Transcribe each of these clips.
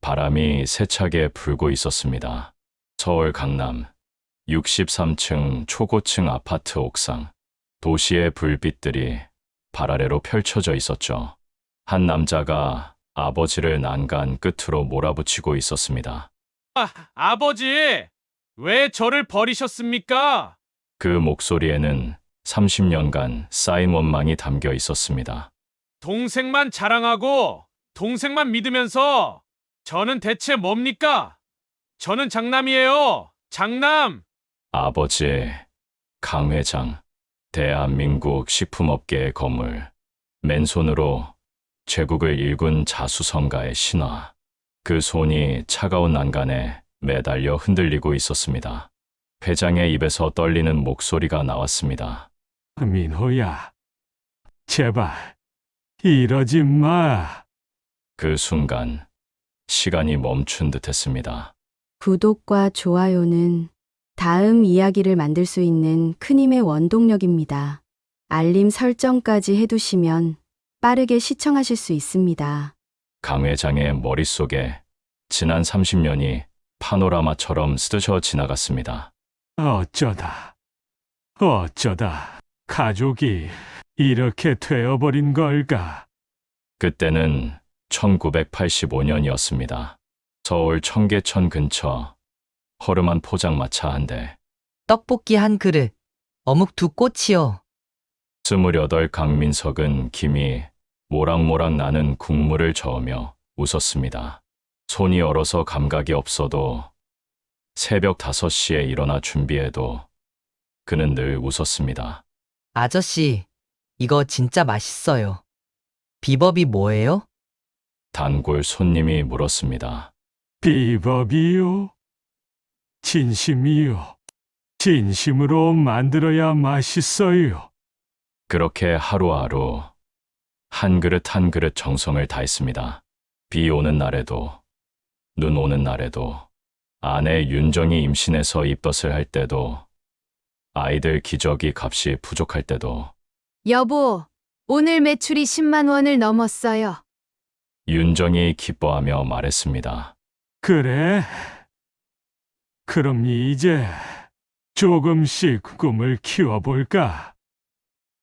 바람이 세차게 불고 있었습니다. 서울 강남 63층 초고층 아파트 옥상. 도시의 불빛들이 발 아래로 펼쳐져 있었죠. 한 남자가 아버지를 난간 끝으로 몰아붙이고 있었습니다. 아버지, 왜 저를 버리셨습니까? 그 목소리에는 30년간 쌓인 원망이 담겨 있었습니다. 동생만 자랑하고 동생만 믿으면서 저는 대체 뭡니까? 저는 장남이에요. 장남. 아버지, 강 회장, 대한민국 식품업계의 거물, 맨손으로 제국을 일군 자수성가의 신화. 그 손이 차가운 난간에 매달려 흔들리고 있었습니다. 회장의 입에서 떨리는 목소리가 나왔습니다. 민호야, 제발 이러지 마. 그 순간 시간이 멈춘 듯 했습니다. 구독과 좋아요는 다음 이야기를 만들 수 있는 큰 힘의 원동력입니다. 알림 설정까지 해두시면 빠르게 시청하실 수 있습니다. 강 회장의 머릿속에 지난 30년이 파노라마처럼 스쳐 지나갔습니다. 어쩌다 가족이 이렇게 되어버린 걸까? 그때는 1985년이었습니다. 서울 청계천 근처 허름한 포장마차 한 대. 떡볶이 한 그릇, 어묵 두 꼬치요. 28 강민석은 김이 모락모락 나는 국물을 저으며 웃었습니다. 손이 얼어서 감각이 없어도 새벽 5시에 일어나 준비해도 그는 늘 웃었습니다. 아저씨, 이거 진짜 맛있어요. 비법이 뭐예요? 단골 손님이 물었습니다. 비법이요? 진심이요. 진심으로 만들어야 맛있어요. 그렇게 하루하루 한 그릇 한 그릇 정성을 다했습니다. 비 오는 날에도, 눈 오는 날에도, 아내 윤정이 임신해서 입덧을 할 때도, 아이들 기저귀 값이 부족할 때도, 여보, 오늘 매출이 10만 원을 넘었어요. 윤정이 기뻐하며 말했습니다. 그래? 그럼 이제 조금씩 꿈을 키워볼까?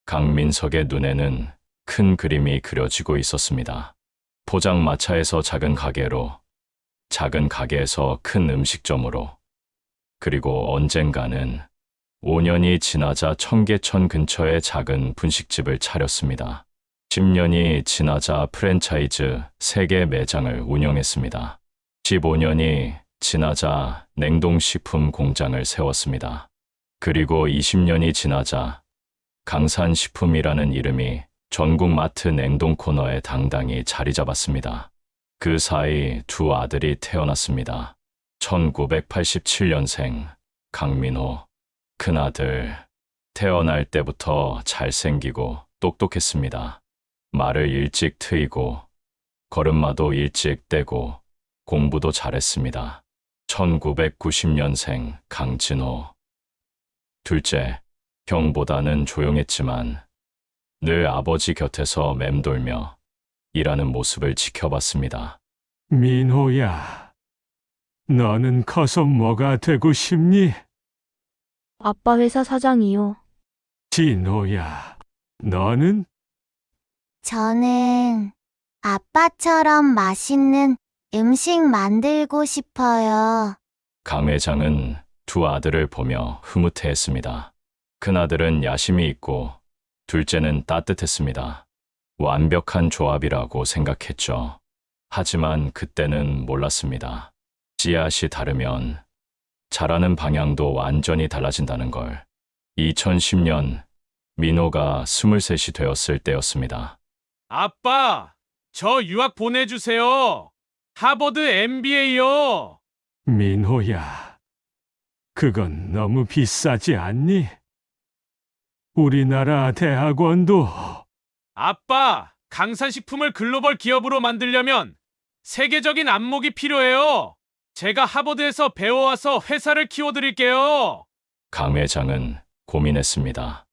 강민석의 눈에는 큰 그림이 그려지고 있었습니다. 포장마차에서 작은 가게로, 작은 가게에서 큰 음식점으로, 그리고 언젠가는 5년이 지나자 청계천 근처에 작은 분식집을 차렸습니다. 10년이 지나자 프랜차이즈 3개 매장을 운영했습니다. 15년이 지나자 냉동식품 공장을 세웠습니다. 그리고 20년이 지나자 강산식품이라는 이름이 전국 마트 냉동 코너에 당당히 자리 잡았습니다. 그 사이 두 아들이 태어났습니다. 1987년생 강민호. 큰아들. 태어날 때부터 잘생기고 똑똑했습니다. 말을 일찍 트이고 걸음마도 일찍 떼고 공부도 잘했습니다. 1990년생 강진호. 둘째, 형보다는 조용했지만 늘 아버지 곁에서 맴돌며 일하는 모습을 지켜봤습니다. 민호야, 너는 커서 뭐가 되고 싶니? 아빠 회사 사장이요. 진호야, 너는? 저는 아빠처럼 맛있는 음식 만들고 싶어요. 강 회장은 두 아들을 보며 흐뭇해했습니다. 큰아들은 야심이 있고 둘째는 따뜻했습니다. 완벽한 조합이라고 생각했죠. 하지만 그때는 몰랐습니다. 씨앗이 다르면 자라는 방향도 완전히 달라진다는 걸. 2010년 민호가 23이 되었을 때였습니다. 아빠, 저 유학 보내주세요. 하버드 MBA요. 민호야, 그건 너무 비싸지 않니? 우리나라 대학원도 아빠, 강산식품을 글로벌 기업으로 만들려면 세계적인 안목이 필요해요. 제가 하버드에서 배워와서 회사를 키워드릴게요. 강 회장은 고민했습니다.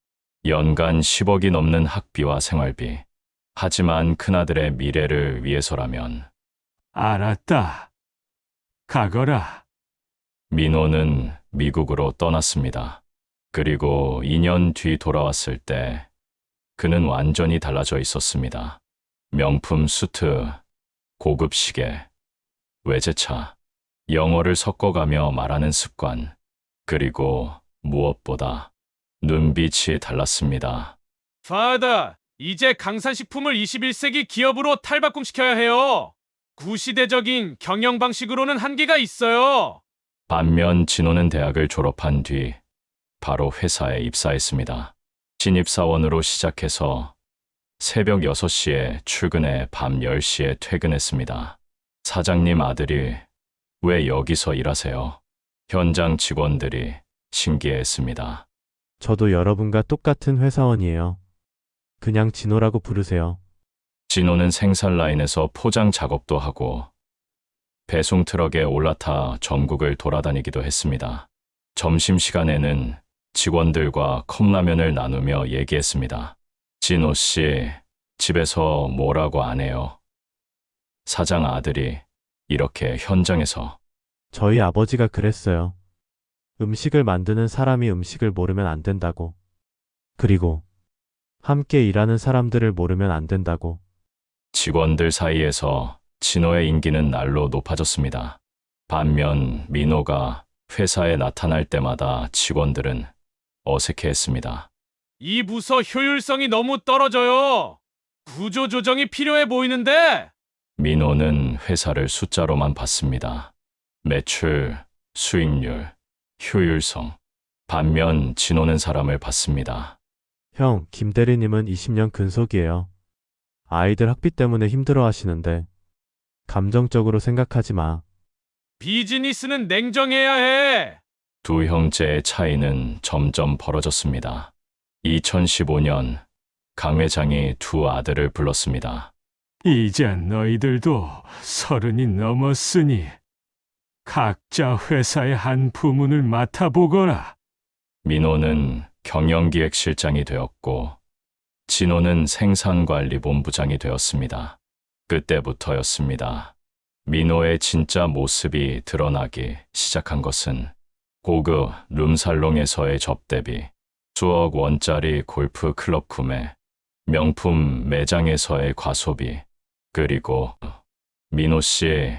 연간 10억이 넘는 학비와 생활비. 하지만 큰아들의 미래를 위해서라면 알았다. 가거라. 민호는 미국으로 떠났습니다. 그리고 2년 뒤 돌아왔을 때 그는 완전히 달라져 있었습니다. 명품 수트, 고급 시계, 외제차, 영어를 섞어가며 말하는 습관, 그리고 무엇보다 눈빛이 달랐습니다. 파더, 이제 강산식품을 21세기 기업으로 탈바꿈시켜야 해요. 구시대적인 경영 방식으로는 한계가 있어요. 반면 진호는 대학을 졸업한 뒤 바로 회사에 입사했습니다. 신입사원으로 시작해서 새벽 6시에 출근해 밤 10시에 퇴근했습니다. 사장님 아들이 왜 여기서 일하세요? 현장 직원들이 신기해했습니다. 저도 여러분과 똑같은 회사원이에요. 그냥 진호라고 부르세요. 진호는 생산 라인에서 포장 작업도 하고 배송 트럭에 올라타 전국을 돌아다니기도 했습니다. 점심시간에는 직원들과 컵라면을 나누며 얘기했습니다. 진호 씨, 집에서 뭐라고 안 해요? 사장 아들이 이렇게 현장에서 저희 아버지가 그랬어요. 음식을 만드는 사람이 음식을 모르면 안 된다고. 그리고 함께 일하는 사람들을 모르면 안 된다고. 직원들 사이에서 진호의 인기는 날로 높아졌습니다. 반면 민호가 회사에 나타날 때마다 직원들은 어색해했습니다. 이 부서 효율성이 너무 떨어져요. 구조 조정이 필요해 보이는데. 민호는 회사를 숫자로만 봤습니다. 매출, 수익률, 효율성. 반면 진호는 사람을 봤습니다. 형, 김 대리님은 20년 근속이에요. 아이들 학비 때문에 힘들어 하시는데 감정적으로 생각하지 마. 비즈니스는 냉정해야 해. 두 형제의 차이는 점점 벌어졌습니다. 2015년 강 회장이 두 아들을 불렀습니다. 이제 너희들도 30이 넘었으니 각자 회사의 한 부문을 맡아보거라. 민호는 경영기획실장이 되었고 진호는 생산관리본부장이 되었습니다. 그때부터였습니다. 민호의 진짜 모습이 드러나기 시작한 것은 고급 룸살롱에서의 접대비, 수억 원짜리 골프 클럽 구매, 명품 매장에서의 과소비, 그리고 민호 씨,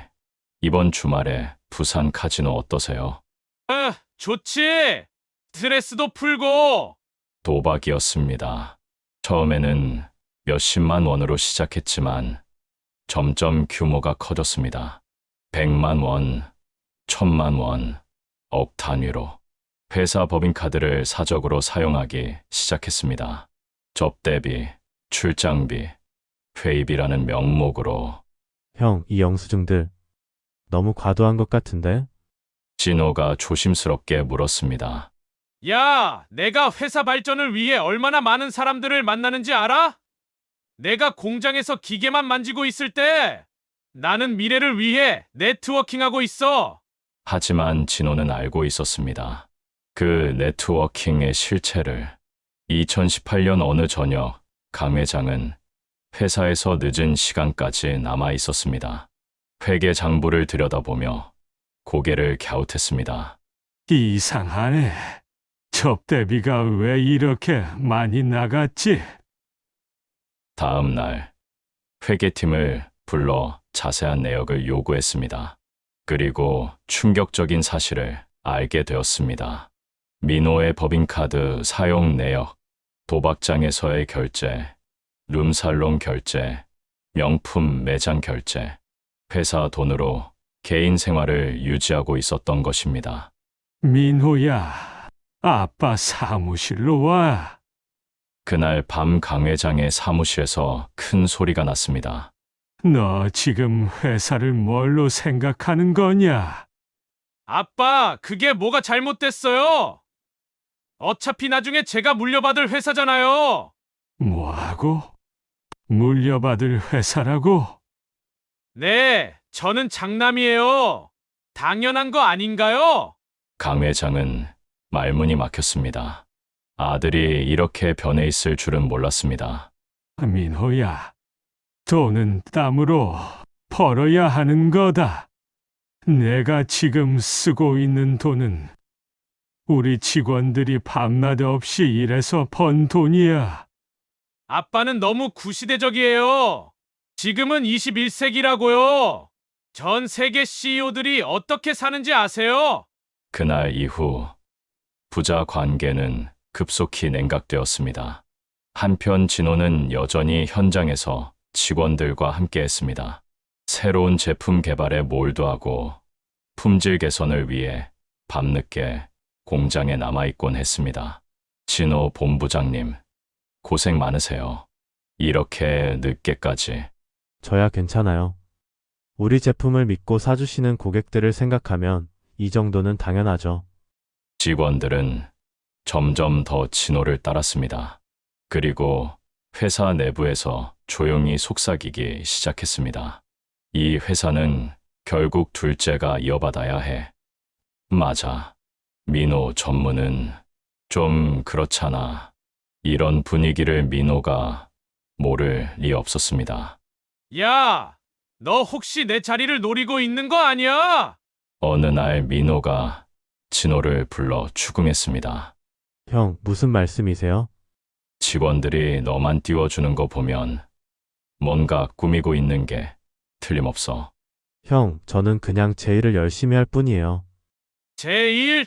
이번 주말에 부산 카지노 어떠세요? 좋지. 스트레스도 풀고. 도박이었습니다. 처음에는 몇십만 원으로 시작했지만 점점 규모가 커졌습니다. 100만 원, 1000만 원, 억 단위로 회사 법인카드를 사적으로 사용하기 시작했습니다. 접대비, 출장비, 회의비라는 명목으로. 형, 이 영수증들 너무 과도한 것 같은데? 진호가 조심스럽게 물었습니다. 야, 내가 회사 발전을 위해 얼마나 많은 사람들을 만나는지 알아? 내가 공장에서 기계만 만지고 있을 때 나는 미래를 위해 네트워킹하고 있어. 하지만 진호는 알고 있었습니다. 그 네트워킹의 실체를. 2018년 어느 저녁 강 회장은 회사에서 늦은 시간까지 남아 있었습니다. 회계 장부를 들여다보며 고개를 갸웃했습니다. 이상하네. 접대비가 왜 이렇게 많이 나갔지? 다음 날 회계팀을 불러 자세한 내역을 요구했습니다. 그리고 충격적인 사실을 알게 되었습니다. 민호의 법인카드 사용 내역, 도박장에서의 결제, 룸살롱 결제, 명품 매장 결제, 회사 돈으로 개인 생활을 유지하고 있었던 것입니다. 민호야, 아빠 사무실로 와. 그날 밤 강 회장의 사무실에서 큰 소리가 났습니다. 너 지금 회사를 뭘로 생각하는 거냐? 아빠, 그게 뭐가 잘못됐어요? 어차피 나중에 제가 물려받을 회사잖아요. 뭐하고? 물려받을 회사라고? 네, 저는 장남이에요. 당연한 거 아닌가요? 강 회장은 말문이 막혔습니다. 아들이 이렇게 변해 있을 줄은 몰랐습니다. 민호야, 돈은 땀으로 벌어야 하는 거다. 내가 지금 쓰고 있는 돈은 우리 직원들이 밤낮 없이 일해서 번 돈이야. 아빠는 너무 구시대적이에요. 지금은 21세기라고요. 전 세계 CEO들이 어떻게 사는지 아세요? 그날 이후 부자 관계는 급속히 냉각되었습니다. 한편 진호는 여전히 현장에서 직원들과 함께했습니다. 새로운 제품 개발에 몰두하고 품질 개선을 위해 밤늦게 공장에 남아있곤 했습니다. 진호 본부장님, 고생 많으세요. 이렇게 늦게까지. 저야 괜찮아요. 우리 제품을 믿고 사주시는 고객들을 생각하면 이 정도는 당연하죠. 직원들은 점점 더 진호를 따랐습니다. 그리고 회사 내부에서 조용히 속삭이기 시작했습니다. 이 회사는 결국 둘째가 이어받아야 해. 맞아. 민호 전무는 좀 그렇잖아. 이런 분위기를 민호가 모를 리 없었습니다. 야, 너 혹시 내 자리를 노리고 있는 거 아니야? 어느 날 민호가 진호를 불러 추궁했습니다. 형, 무슨 말씀이세요? 직원들이 너만 띄워주는 거 보면 뭔가 꾸미고 있는 게 틀림없어. 형, 저는 그냥 제 일을 열심히 할 뿐이에요. 제1?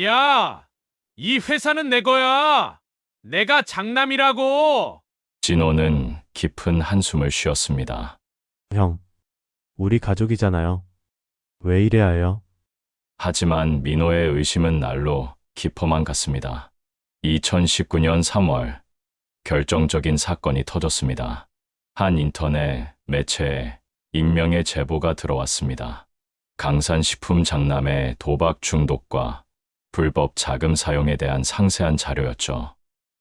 야, 이 회사는 내 거야. 내가 장남이라고. 진호는 깊은 한숨을 쉬었습니다. 형, 우리 가족이잖아요. 왜 이래야 해요? 하지만 민호의 의심은 날로 깊어만 갔습니다. 2019년 3월 결정적인 사건이 터졌습니다. 한 인터넷 매체에 익명의 제보가 들어왔습니다. 강산식품 장남의 도박 중독과 불법 자금 사용에 대한 상세한 자료였죠.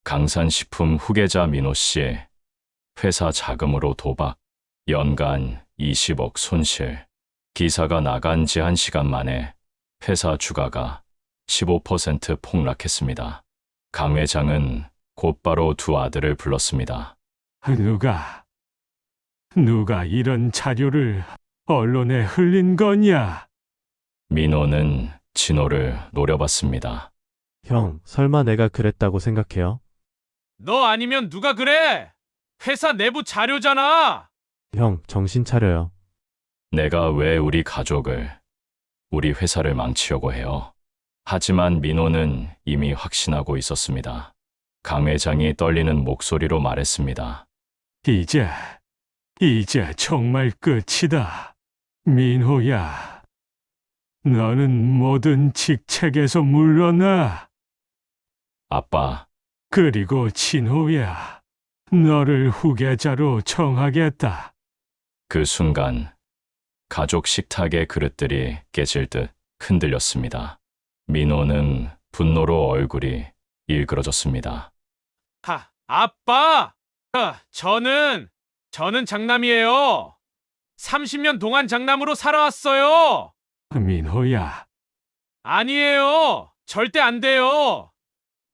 강산식품 후계자 민호 씨, 회사 자금으로 도박, 연간 20억 손실. 기사가 나간 지 1시간 만에 회사 주가가 15% 폭락했습니다. 강 회장은 곧바로 두 아들을 불렀습니다. 누가 이런 자료를 언론에 흘린 거냐? 민호는 진호를 노려봤습니다. 형, 설마 내가 그랬다고 생각해요? 너 아니면 누가 그래? 회사 내부 자료잖아. 형, 정신 차려요. 내가 왜 우리 가족을, 우리 회사를 망치려고 해요? 하지만 민호는 이미 확신하고 있었습니다. 강 회장이 떨리는 목소리로 말했습니다. 이제 정말 끝이다. 민호야, 너는 모든 직책에서 물러나. 아빠, 그리고 진호야, 너를 후계자로 정하겠다. 그 순간 가족 식탁의 그릇들이 깨질 듯 흔들렸습니다. 민호는 분노로 얼굴이 일그러졌습니다. 아빠! 저는 장남이에요. 30년 동안 장남으로 살아왔어요. 민호야, 아니에요. 절대 안 돼요.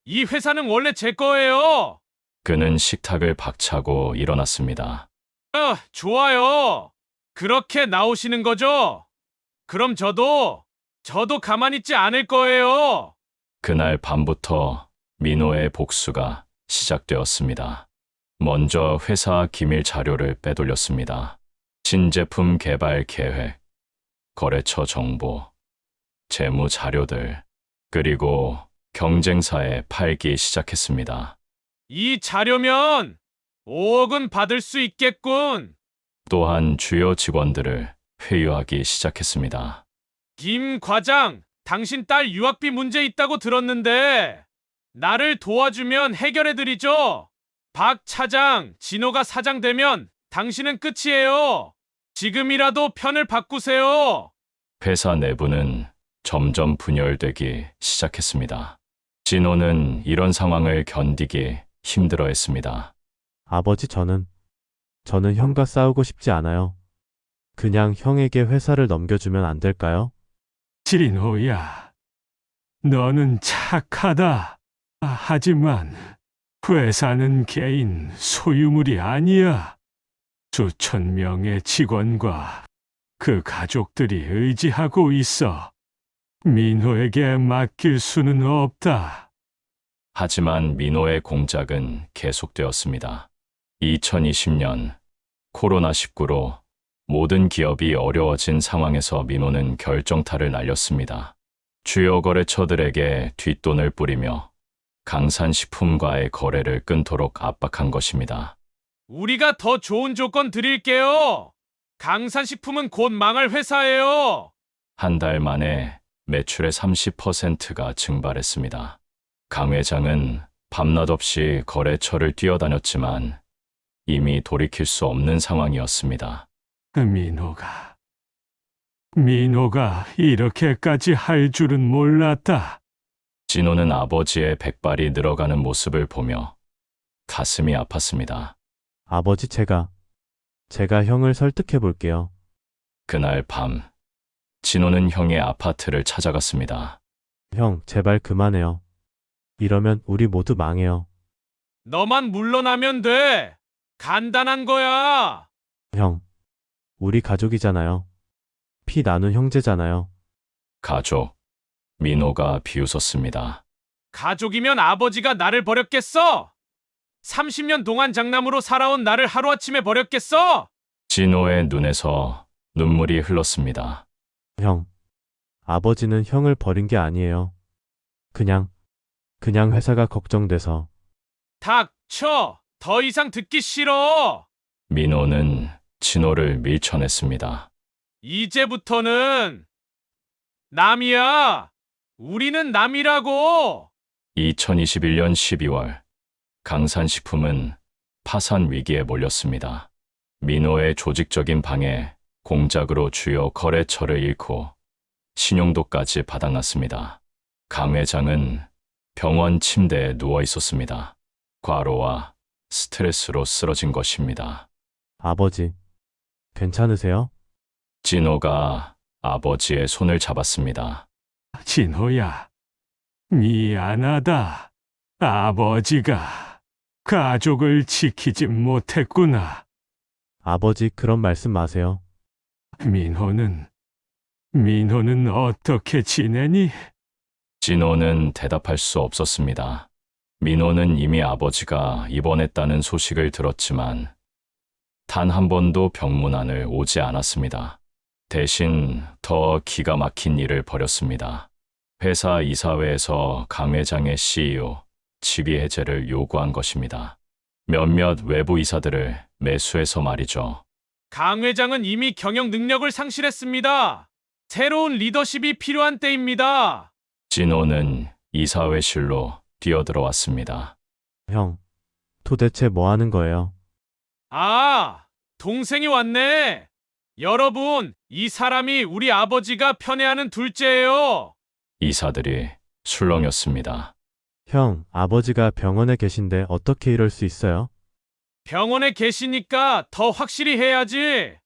이 회사는 원래 제 거예요. 그는 식탁을 박차고 일어났습니다. 좋아요. 그렇게 나오시는 거죠? 그럼 저도 가만히 있지 않을 거예요. 그날 밤부터 민호의 복수가 시작되었습니다. 먼저 회사 기밀 자료를 빼돌렸습니다. 신제품 개발 계획, 거래처 정보, 재무 자료들, 그리고 경쟁사에 팔기 시작했습니다. 이 자료면 5억은 받을 수 있겠군. 또한 주요 직원들을 회유하기 시작했습니다. 김 과장, 당신 딸 유학비 문제 있다고 들었는데 나를 도와주면 해결해드리죠. 박 차장, 진호가 사장 되면 당신은 끝이에요. 지금이라도 편을 바꾸세요. 회사 내부는 점점 분열되기 시작했습니다. 진호는 이런 상황을 견디기 힘들어했습니다. 아버지, 저는 형과 싸우고 싶지 않아요. 그냥 형에게 회사를 넘겨주면 안 될까요? 진호야, 너는 착하다. 하지만 회사는 개인 소유물이 아니야. 수천 명의 직원과 그 가족들이 의지하고 있어. 민호에게 맡길 수는 없다. 하지만 민호의 공작은 계속되었습니다. 2020년 코로나19로 모든 기업이 어려워진 상황에서 민호는 결정타를 날렸습니다. 주요 거래처들에게 뒷돈을 뿌리며 강산식품과의 거래를 끊도록 압박한 것입니다. 우리가 더 좋은 조건 드릴게요. 강산식품은 곧 망할 회사예요. 한 달 만에 매출의 30%가 증발했습니다. 강 회장은 밤낮 없이 거래처를 뛰어다녔지만 이미 돌이킬 수 없는 상황이었습니다. 민호가 이렇게까지 할 줄은 몰랐다. 진호는 아버지의 백발이 늘어가는 모습을 보며 가슴이 아팠습니다. 아버지, 제가 형을 설득해 볼게요. 그날 밤, 진호는 형의 아파트를 찾아갔습니다. 형, 제발 그만해요. 이러면 우리 모두 망해요. 너만 물러나면 돼. 간단한 거야. 형, 우리 가족이잖아요. 피 나눈 형제잖아요. 가족, 민호가 비웃었습니다. 가족이면 아버지가 나를 버렸겠어? 30년 동안 장남으로 살아온 나를 하루아침에 버렸겠어? 진호의 눈에서 눈물이 흘렀습니다. 형, 아버지는 형을 버린 게 아니에요. 그냥 회사가 걱정돼서. 닥쳐! 더 이상 듣기 싫어! 민호는 진호를 밀쳐냈습니다. 이제부터는 남이야! 우리는 남이라고! 2021년 12월, 강산식품은 파산 위기에 몰렸습니다. 민호의 조직적인 방해, 공작으로 주요 거래처를 잃고 신용도까지 바닥났습니다. 강 회장은 병원 침대에 누워 있었습니다. 과로와 스트레스로 쓰러진 것입니다. 아버지, 괜찮으세요? 진호가 아버지의 손을 잡았습니다. 진호야, 미안하다. 아버지가 가족을 지키지 못했구나. 아버지, 그런 말씀 마세요. 민호는 어떻게 지내니? 진호는 대답할 수 없었습니다. 민호는 이미 아버지가 입원했다는 소식을 들었지만 단 한 번도 병문안을 오지 않았습니다. 대신 더 기가 막힌 일을 벌였습니다. 회사 이사회에서 강 회장의 CEO 직위 해제를 요구한 것입니다. 몇몇 외부 이사들을 매수해서 말이죠. 강 회장은 이미 경영 능력을 상실했습니다. 새로운 리더십이 필요한 때입니다. 진호는 이사회실로 뛰어들어왔습니다. 형, 도대체 뭐 하는 거예요? 아, 동생이 왔네. 여러분, 이 사람이 우리 아버지가 편애하는 둘째예요. 이사들이 술렁였습니다. 형, 아버지가 병원에 계신데 어떻게 이럴 수 있어요? 병원에 계시니까 더 확실히 해야지.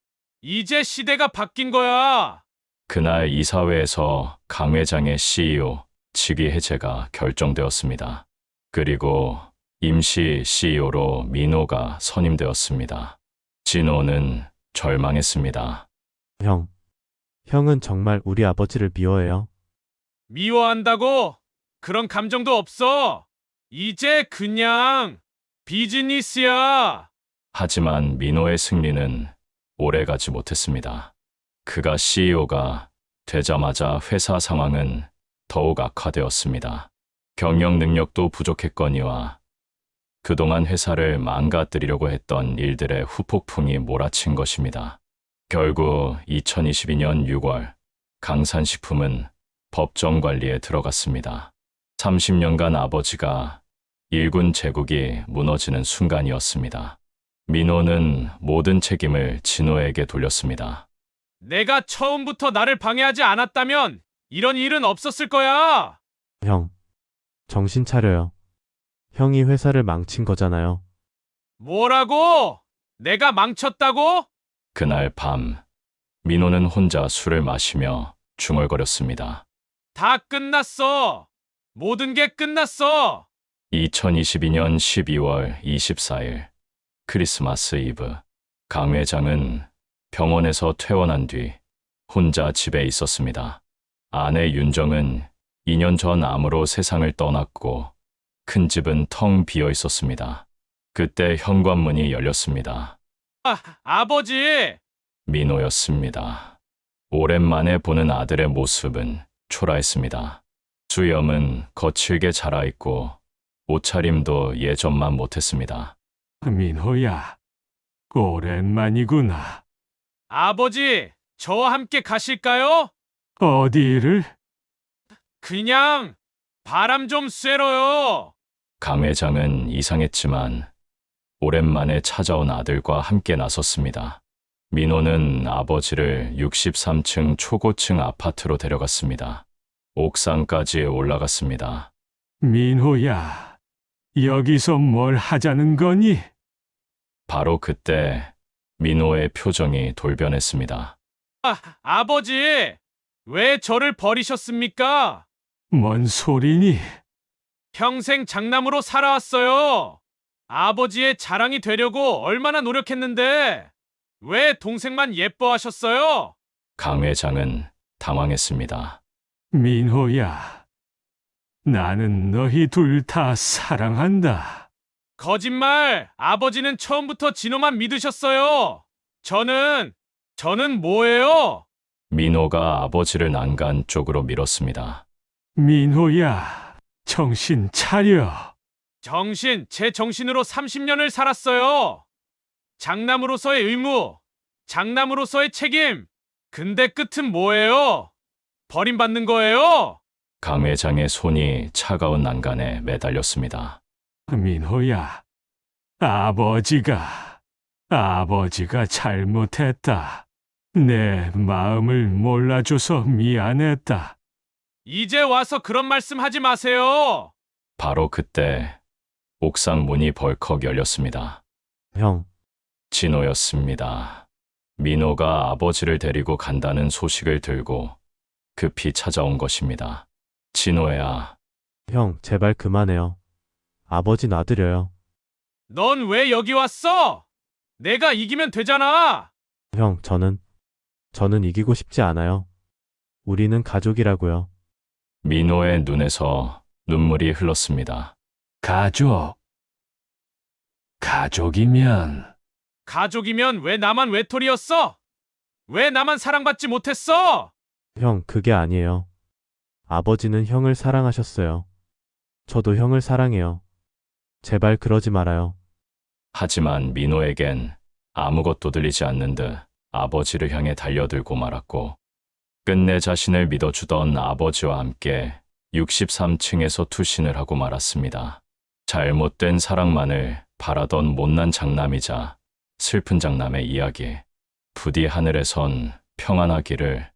이제 시대가 바뀐 거야. 그날 이사회에서 강 회장의 CEO 직위 해제가 결정되었습니다. 그리고 임시 CEO로 민호가 선임되었습니다. 진호는 절망했습니다. 형은 정말 우리 아버지를 미워해요? 미워한다고? 그런 감정도 없어. 이제 그냥 비즈니스야. 하지만 민호의 승리는 오래가지 못했습니다. 그가 CEO가 되자마자 회사 상황은 더욱 악화되었습니다. 경영 능력도 부족했거니와 그동안 회사를 망가뜨리려고 했던 일들의 후폭풍이 몰아친 것입니다. 결국 2022년 6월 강산식품은 법정 관리에 들어갔습니다. 30년간 아버지가 일군 제국이 무너지는 순간이었습니다. 민호는 모든 책임을 진호에게 돌렸습니다. 내가 처음부터 나를 방해하지 않았다면 이런 일은 없었을 거야. 형, 정신 차려요. 형이 회사를 망친 거잖아요. 뭐라고? 내가 망쳤다고? 그날 밤 민호는 혼자 술을 마시며 중얼거렸습니다. 다 끝났어. 모든 게 끝났어. 2022년 12월 24일 크리스마스 이브 강 회장은 병원에서 퇴원한 뒤 혼자 집에 있었습니다. 아내 윤정은 2년 전 암으로 세상을 떠났고 큰 집은 텅 비어 있었습니다. 그때 현관문이 열렸습니다. 아버지! 민호였습니다. 오랜만에 보는 아들의 모습은 초라했습니다. 수염은 거칠게 자라있고 옷차림도 예전만 못했습니다. 민호야, 오랜만이구나. 아버지, 저와 함께 가실까요? 어디를? 그냥 바람 좀 쐬러요. 강 회장은 이상했지만 오랜만에 찾아온 아들과 함께 나섰습니다. 민호는 아버지를 63층 초고층 아파트로 데려갔습니다. 옥상까지 올라갔습니다. 민호야, 여기서 뭘 하자는 거니? 바로 그때 민호의 표정이 돌변했습니다. 아버지, 왜 저를 버리셨습니까? 뭔 소리니? 평생 장남으로 살아왔어요. 아버지의 자랑이 되려고 얼마나 노력했는데 왜 동생만 예뻐하셨어요? 강 회장은 당황했습니다. 민호야, 나는 너희 둘 다 사랑한다. 거짓말! 아버지는 처음부터 진호만 믿으셨어요. 저는 뭐예요? 민호가 아버지를 난간 쪽으로 밀었습니다. 민호야, 정신 차려. 제 정신으로 30년을 살았어요. 장남으로서의 의무, 장남으로서의 책임. 근데 끝은 뭐예요? 버림받는 거예요? 강 회장의 손이 차가운 난간에 매달렸습니다. 민호야, 아버지가 잘못했다. 내 마음을 몰라줘서 미안했다. 이제 와서 그런 말씀 하지 마세요. 바로 그때 옥상 문이 벌컥 열렸습니다. 형, 진호였습니다. 민호가 아버지를 데리고 간다는 소식을 들고 급히 찾아온 것입니다. 진호야, 형, 제발 그만해요. 아버지 놔드려요. 넌 왜 여기 왔어? 내가 이기면 되잖아. 형, 저는 이기고 싶지 않아요. 우리는 가족이라고요. 민호의 눈에서 눈물이 흘렀습니다. 가족이면 왜 나만 외톨이였어? 왜 나만 사랑받지 못했어? 형, 그게 아니에요. 아버지는 형을 사랑하셨어요. 저도 형을 사랑해요. 제발 그러지 말아요. 하지만 민호에겐 아무것도 들리지 않는 듯 아버지를 향해 달려들고 말았고 끝내 자신을 믿어주던 아버지와 함께 63층에서 투신을 하고 말았습니다. 잘못된 사랑만을 바라던 못난 장남이자 슬픈 장남의 이야기. 부디 하늘에선 평안하기를